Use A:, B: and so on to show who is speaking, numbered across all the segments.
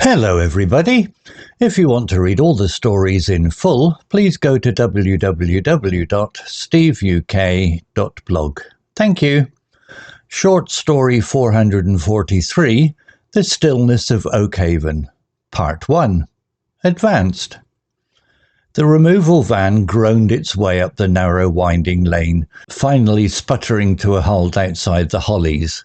A: Hello everybody. If you want to read all the stories in full, please go to www.steveuk.blog. Thank you. Short story 443, The Stillness of Oakhaven, Part 1. Advanced. The removal van groaned its way up the narrow winding lane, finally sputtering to a halt outside the Hollies.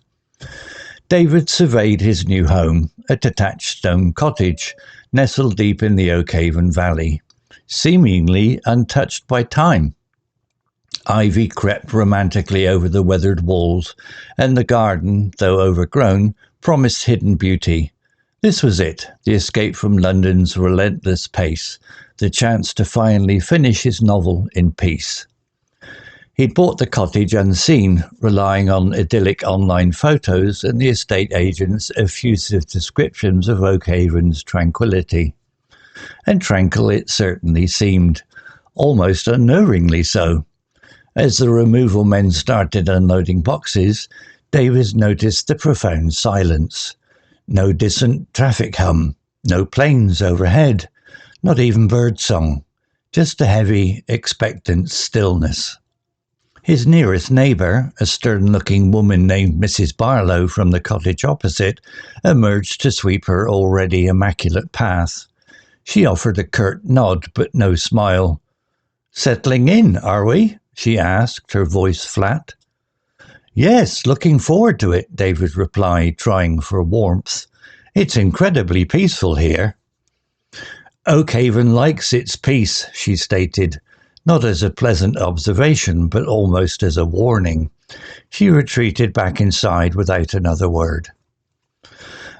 A: David surveyed his new home, a detached stone cottage, nestled deep in the Oakhaven Valley, seemingly untouched by time. Ivy crept romantically over the weathered walls, and the garden, though overgrown, promised hidden beauty. This was it, the escape from London's relentless pace, the chance to finally finish his novel in peace. He'd bought the cottage unseen, relying on idyllic online photos and the estate agent's effusive descriptions of Oakhaven's tranquility. And tranquil it certainly seemed, almost unnervingly so. As the removal men started unloading boxes, David noticed the profound silence. No distant traffic hum, no planes overhead, not even birdsong, just a heavy, expectant stillness. His nearest neighbour, a stern-looking woman named Mrs. Barlow from the cottage opposite, emerged to sweep her already immaculate path. She offered a curt nod, but no smile. "Settling in, are we?" she asked, her voice flat. "Yes, looking forward to it," David replied, trying for warmth. "It's incredibly peaceful here." "Oakhaven likes its peace," she stated. Not as a pleasant observation, but almost as a warning. She retreated back inside without another word.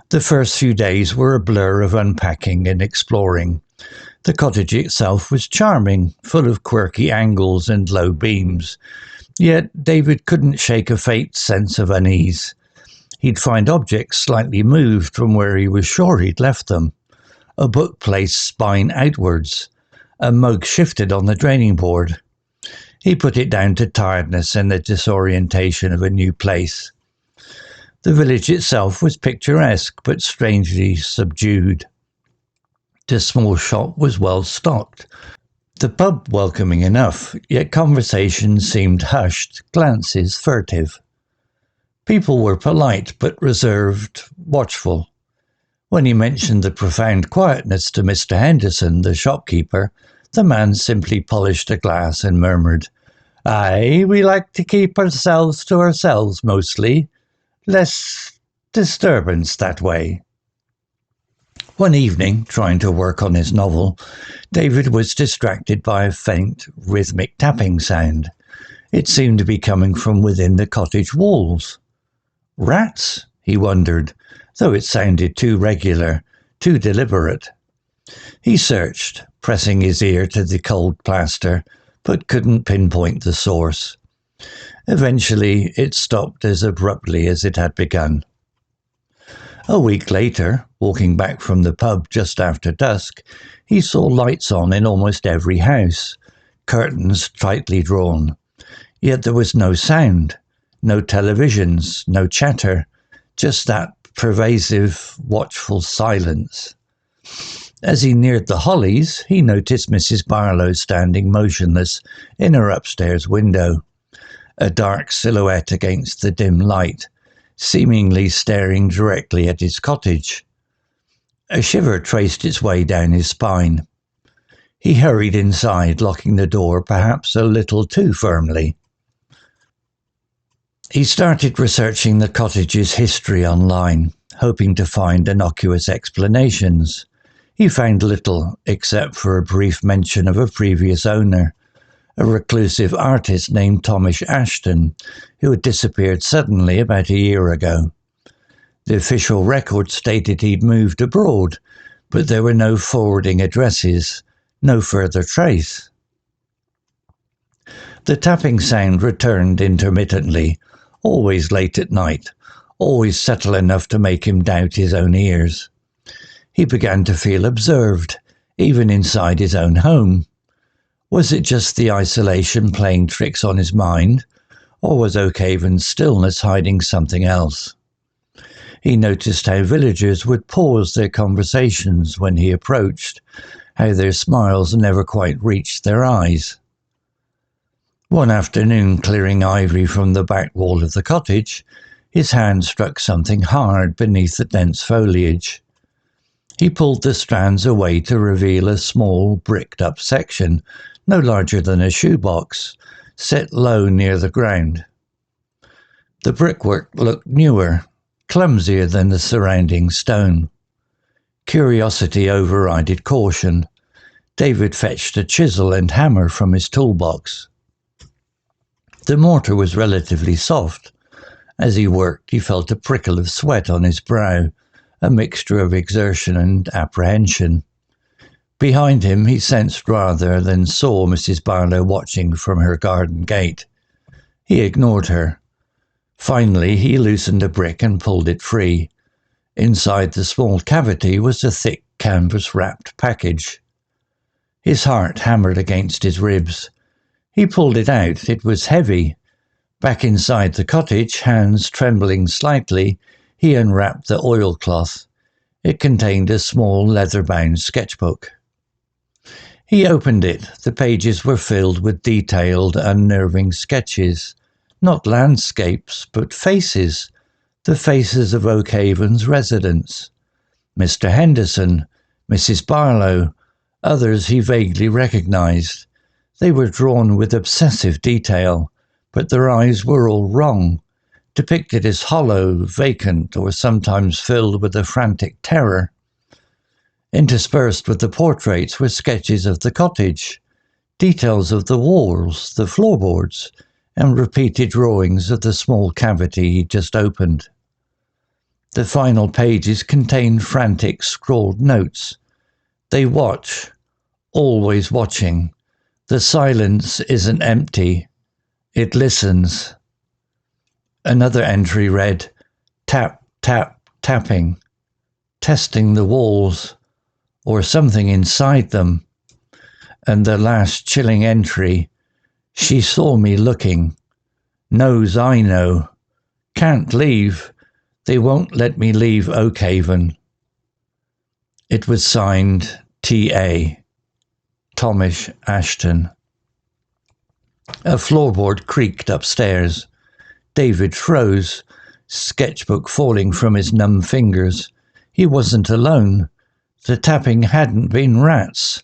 A: The first few days were a blur of unpacking and exploring. The cottage itself was charming, full of quirky angles and low beams. Yet David couldn't shake a faint sense of unease. He'd find objects slightly moved from where he was sure he'd left them. A book placed spine outwards. A mug shifted on the draining board. He put it down to tiredness and the disorientation of a new place. The village itself was picturesque but strangely subdued. The small shop was well stocked. The pub welcoming enough, yet conversation seemed hushed, glances furtive. People were polite but reserved, watchful. When he mentioned the profound quietness to Mr. Henderson, the shopkeeper, the man simply polished a glass and murmured, "Aye, we like to keep ourselves to ourselves mostly. Less disturbance that way." One evening, trying to work on his novel, David was distracted by a faint, rhythmic tapping sound. It seemed to be coming from within the cottage walls. Rats? He wondered, though it sounded too regular, too deliberate. He searched, pressing his ear to the cold plaster, but couldn't pinpoint the source. Eventually, it stopped as abruptly as it had begun. A week later, walking back from the pub just after dusk, he saw lights on in almost every house, curtains tightly drawn. Yet there was no sound, no televisions, no chatter, just that pervasive, watchful silence. As he neared the Hollies, he noticed Mrs. Barlow standing motionless in her upstairs window, a dark silhouette against the dim light, seemingly staring directly at his cottage. A shiver traced its way down his spine. He hurried inside, locking the door perhaps a little too firmly. He started researching the cottage's history online, hoping to find innocuous explanations. He found little, except for a brief mention of a previous owner, a reclusive artist named Thomas Ashton, who had disappeared suddenly about a year ago. The official record stated he'd moved abroad, but there were no forwarding addresses, no further trace. The tapping sound returned intermittently, always late at night, always subtle enough to make him doubt his own ears. He began to feel observed, even inside his own home. Was it just the isolation playing tricks on his mind, or was Oakhaven's stillness hiding something else? He noticed how villagers would pause their conversations when he approached, how their smiles never quite reached their eyes. One afternoon, clearing ivy from the back wall of the cottage, his hand struck something hard beneath the dense foliage. He pulled the strands away to reveal a small, bricked-up section, no larger than a shoebox, set low near the ground. The brickwork looked newer, clumsier than the surrounding stone. Curiosity overrided caution. David fetched a chisel and hammer from his toolbox. The mortar was relatively soft. As he worked, he felt a prickle of sweat on his brow, a mixture of exertion and apprehension. Behind him, he sensed rather than saw Mrs. Barlow watching from her garden gate. He ignored her. Finally, he loosened a brick and pulled it free. Inside the small cavity was a thick canvas-wrapped package. His heart hammered against his ribs. He pulled it out. It was heavy. Back inside the cottage, hands trembling slightly, he unwrapped the oilcloth. It contained a small leather-bound sketchbook. He opened it. The pages were filled with detailed, unnerving sketches. Not landscapes, but faces. The faces of Oakhaven's residents. Mr. Henderson, Mrs. Barlow, others he vaguely recognized. They were drawn with obsessive detail, but their eyes were all wrong, depicted as hollow, vacant, or sometimes filled with a frantic terror. Interspersed with the portraits were sketches of the cottage, details of the walls, the floorboards, and repeated drawings of the small cavity he'd just opened. The final pages contained frantic scrawled notes. They watch, always watching. The silence isn't empty. It listens. Another entry read, tap, tap, tapping, testing the walls, or something inside them. And the last chilling entry, she saw me looking, knows I know, can't leave, they won't let me leave Oakhaven. It was signed T.A. Thomas Ashton. A floorboard creaked upstairs. David froze, sketchbook falling from his numb fingers. He wasn't alone. The tapping hadn't been rats.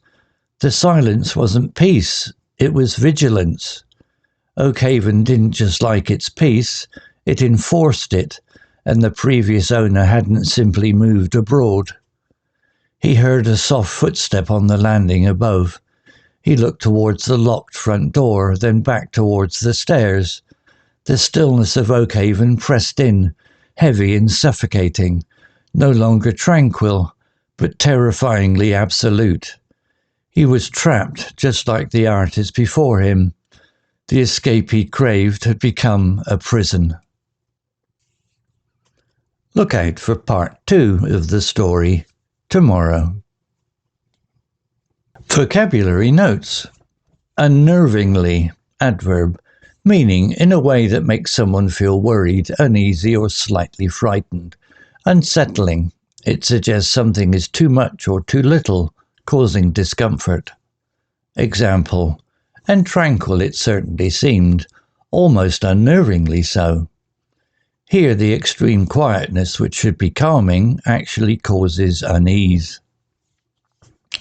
A: The silence wasn't peace, it was vigilance. Oakhaven didn't just like its peace, it enforced it, and the previous owner hadn't simply moved abroad. He heard a soft footstep on the landing above. He looked towards the locked front door, then back towards the stairs. The stillness of Oakhaven pressed in, heavy and suffocating, no longer tranquil, but terrifyingly absolute. He was trapped, just like the artist before him. The escape he craved had become a prison. Look out for part 2 of the story tomorrow. Vocabulary notes. Unnervingly, adverb, meaning in a way that makes someone feel worried, uneasy, or slightly frightened. Unsettling, it suggests something is too much or too little, causing discomfort. Example, and tranquil it certainly seemed, almost unnervingly so. Here the extreme quietness, which should be calming, actually causes unease.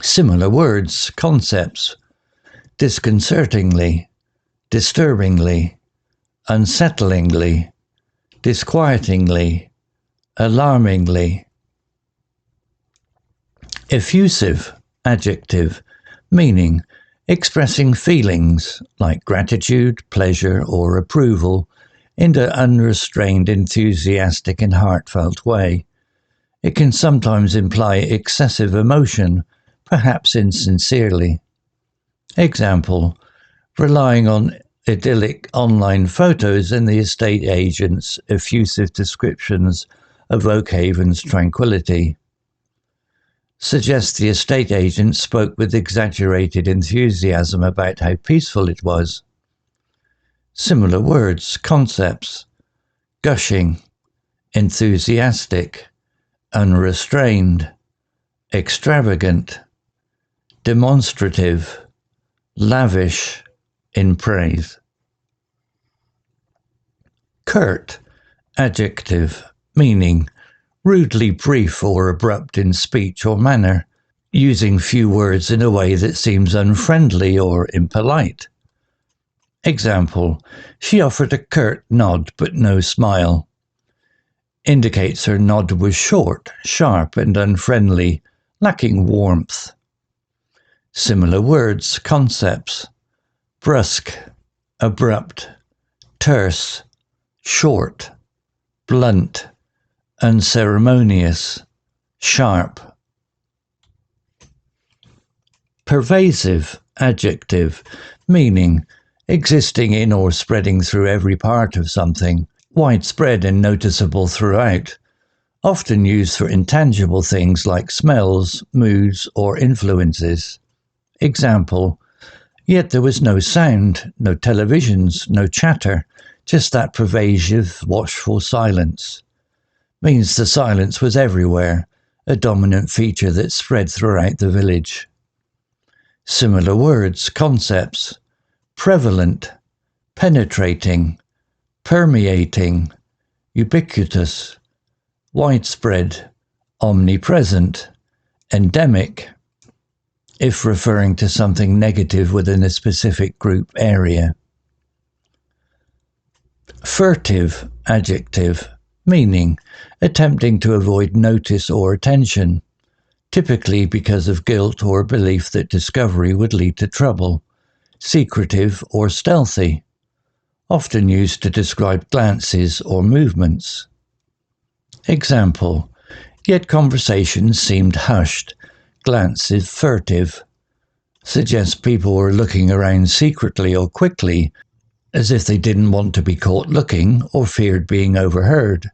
A: Similar words, concepts. Disconcertingly, disturbingly, unsettlingly, disquietingly, alarmingly. Effusive, adjective, meaning expressing feelings like gratitude, pleasure, or approval in an unrestrained, enthusiastic, and heartfelt way. It can sometimes imply excessive emotion, perhaps insincerely. Example, relying on idyllic online photos and the estate agent's effusive descriptions of Oakhaven's tranquility. Suggests the estate agent spoke with exaggerated enthusiasm about how peaceful it was. Similar words, concepts. Gushing, enthusiastic, unrestrained, extravagant, demonstrative, lavish in praise. Curt, adjective, meaning rudely brief or abrupt in speech or manner, using few words in a way that seems unfriendly or impolite. Example, she offered a curt nod but no smile. Indicates her nod was short, sharp and unfriendly, lacking warmth. Similar words, concepts: brusque, abrupt, terse, short, blunt, unceremonious, sharp. Pervasive, adjective, meaning existing in or spreading through every part of something, widespread and noticeable throughout, often used for intangible things like smells, moods, or influences. Example, yet there was no sound, no televisions, no chatter, just that pervasive, watchful silence. Means the silence was everywhere, a dominant feature that spread throughout the village. Similar words, concepts: prevalent, penetrating, permeating, ubiquitous, widespread, omnipresent, endemic, if referring to something negative within a specific group area. Furtive, adjective, meaning attempting to avoid notice or attention, typically because of guilt or belief that discovery would lead to trouble. Secretive or stealthy, often used to describe glances or movements. Example, yet conversations seemed hushed, glances furtive, suggests people were looking around secretly or quickly, as if they didn't want to be caught looking or feared being overheard.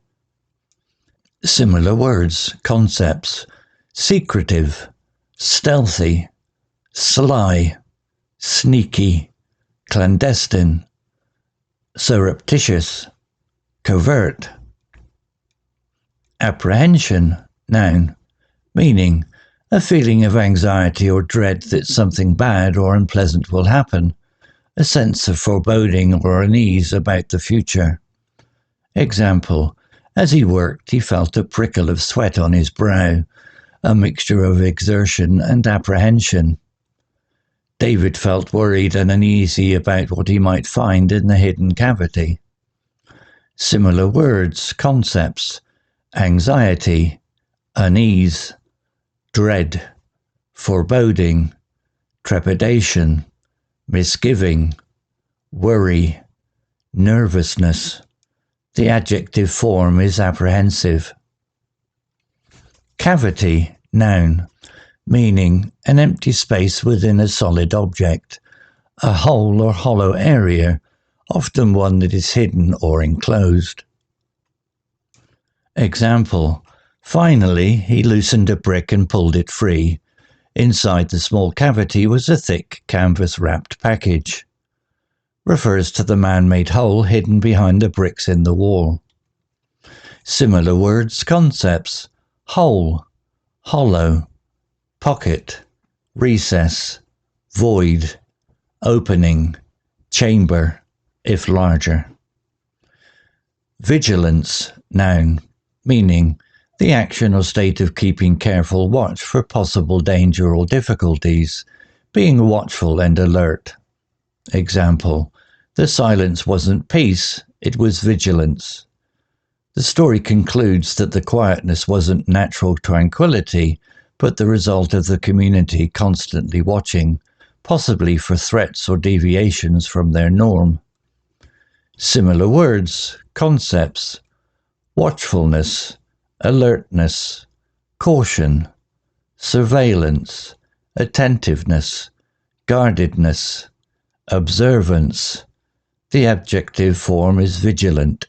A: Similar words, concepts: secretive, stealthy, sly, sneaky, clandestine, surreptitious, covert. Apprehension, noun, meaning a feeling of anxiety or dread that something bad or unpleasant will happen, a sense of foreboding or unease about the future. Example, as he worked, he felt a prickle of sweat on his brow, a mixture of exertion and apprehension. David felt worried and uneasy about what he might find in the hidden cavity. Similar words, concepts: anxiety, unease, dread, foreboding, trepidation, misgiving, worry, nervousness. The adjective form is apprehensive. Cavity, noun, meaning an empty space within a solid object, a hole or hollow area, often one that is hidden or enclosed. Example, finally he loosened a brick and pulled it free. Inside the small cavity was a thick canvas-wrapped package. Refers to the man-made hole hidden behind the bricks in the wall. Similar words, concepts: hole, hollow, pocket, recess, void, opening, chamber, if larger. Vigilance, noun, meaning the action or state of keeping careful watch for possible danger or difficulties, being watchful and alert. Example, the silence wasn't peace, it was vigilance. The story concludes that the quietness wasn't natural tranquility, but the result of the community constantly watching, possibly for threats or deviations from their norm. Similar words, concepts: watchfulness, alertness, caution, surveillance, attentiveness, guardedness, observance. The adjective form is vigilant.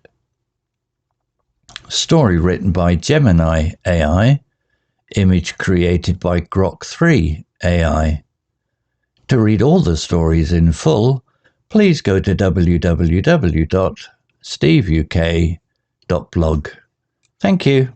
A: Story written by Gemini AI. Image created by Grok 3 AI. To read all the stories in full, please go to www.steveuk.blog. Thank you.